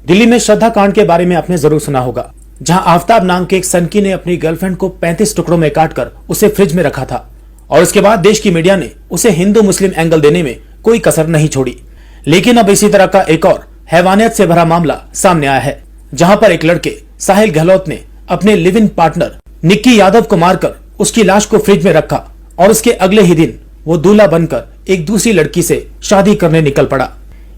दिल्ली में श्रद्धा कांड के बारे में आपने जरूर सुना होगा, जहां आफ्ताब नाम के एक सनकी ने अपनी गर्लफ्रेंड को 35 टुकड़ों में काटकर उसे फ्रिज में रखा था और उसके बाद देश की मीडिया ने उसे हिंदू मुस्लिम एंगल देने में कोई कसर नहीं छोड़ी। लेकिन अब इसी तरह का एक और हैवानियत से भरा मामला सामने आया है, जहां पर एक लड़के साहिल गहलोत ने अपने live in partner Nikki Yadav को मारकर उसकी लाश को फ्रिज में रखा और उसके अगले ही दिन वो दूल्हा बनकर एक दूसरी लड़की से शादी करने निकल पड़ा।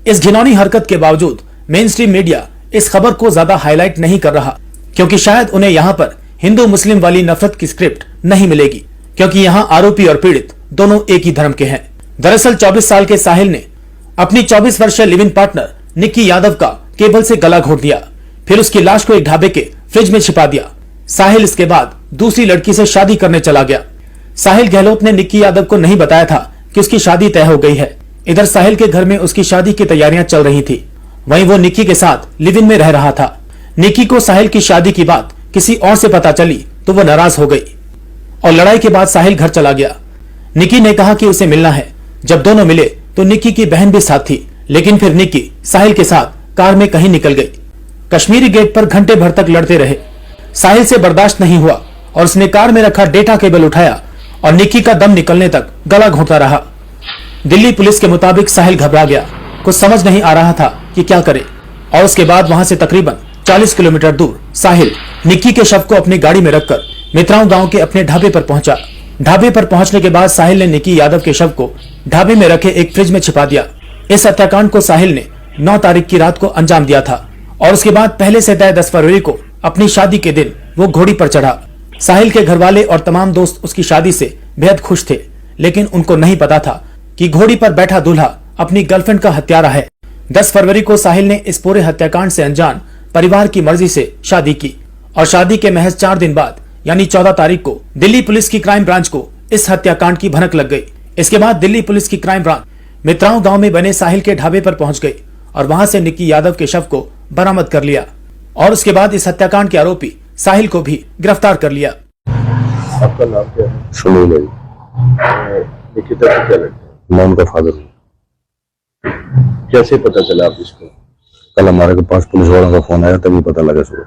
इस घिनौनी हरकत के बावजूद मेन स्ट्रीम मीडिया इस खबर को ज्यादा हाईलाइट नहीं कर रहा, क्योंकि शायद उन्हें यहाँ पर हिंदू मुस्लिम वाली नफरत की स्क्रिप्ट नहीं मिलेगी, क्योंकि यहाँ आरोपी और पीड़ित दोनों एक ही धर्म के हैं। दरअसल 24 साल के साहिल ने अपनी 24 वर्षीय live in partner Nikki Yadav का केबल से गला घोट दिया, फिर उसकी लाश को एक ढाबे के फ्रिज में छिपा दिया। साहिल इसके बाद दूसरी लड़की से शादी करने चला गया। साहिल गहलोत ने निक्की यादव को नहीं बताया था कि उसकी शादी तय हो गई है। इधर साहिल के घर में उसकी शादी की तैयारियां चल रही थी, वहीं वो निक्की के साथ लिव इन में रह रहा था। निक्की को साहिल की शादी की बात किसी और से पता चली तो वो नाराज हो गई और लड़ाई के बाद साहिल घर चला गया। निक्की ने कहा कि उसे मिलना है। जब दोनों मिले तो निक्की की बहन भी साथ थी, लेकिन फिर निक्की साहिल के साथ कार में कहीं निकल गई। कश्मीरी गेट पर घंटे भर तक लड़ते रहे। साहिल से बर्दाश्त नहीं हुआ और उसने कार में रखा डेटा केबल उठाया और निक्की का दम निकलने तक गला घोंटता रहा। दिल्ली पुलिस के मुताबिक साहिल घबरा गया, कुछ समझ नहीं आ रहा था कि क्या करे, और उसके बाद वहां से तकरीबन 40 किलोमीटर दूर साहिल निक्की के शव को अपनी गाड़ी में रखकर मित्राओं गांव के अपने ढाबे पर पहुंचा। ढाबे पर पहुंचने के बाद साहिल ने निक्की यादव के शव को ढाबे में रखे एक फ्रिज में छिपा दिया। इस हत्याकांड को साहिल ने 9 तारीख की रात को अंजाम दिया था और उसके बाद पहले से तय 10 फरवरी को अपनी शादी के दिन वो घोड़ी पर चढ़ा। साहिल के घर वाले और तमाम दोस्त उसकी शादी से बेहद खुश थे, लेकिन उनको नहीं पता था कि घोड़ी पर बैठा दूल्हा अपनी गर्लफ्रेंड का हत्यारा है। 10 फरवरी को साहिल ने इस पूरे हत्याकांड से अनजान परिवार की मर्जी से शादी की और शादी के महज 4 दिन बाद यानी 14 तारीख को दिल्ली पुलिस की क्राइम ब्रांच को इस हत्याकांड की भनक लग गई। इसके बाद दिल्ली पुलिस की क्राइम ब्रांच मित्राओं गांव में बने साहिल के ढाबे पर पहुंच गई और वहां से निक्की यादव के शव को बरामद कर लिया और उसके बाद इस हत्याकांड के आरोपी साहिल को भी गिरफ्तार कर लिया। आपका नाम क्या है? सुनील है। निकिता को क्या लगता है? मैं उनका फादर हूँ। कैसे पता चला आप इसको? कल हमारे के पास पुलिस वालों का फोन आया, तभी पता लगा सुबह।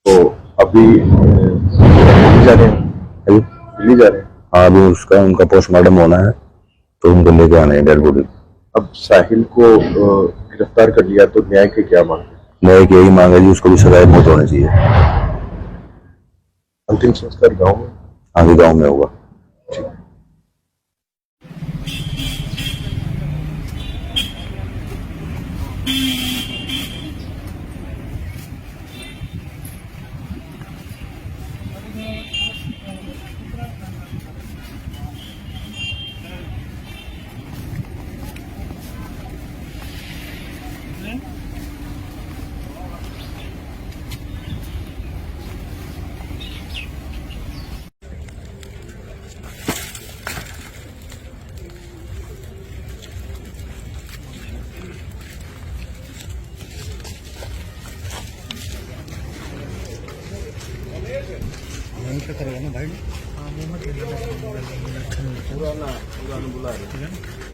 तो अभी दिल्ली जा रहे हैं? दिल्ली जा रहे हैं? हाँ, अभी उनका पोस्टमार्टम होना है, तो उनको लेके आना है डेड बॉडी। अब साहिल को गिरफ्तार कर लिया तो न्याय की क्या मांग है? न्याय की यही मांग है जी, उसको भी सजाए मौत होनी चाहिए। अंतिम संस्कार गाँव में? आगे गाँव में होगा। ठीक। करेगा ना भाई। हाँ, मुंह में पुराना बुला रहे हैं।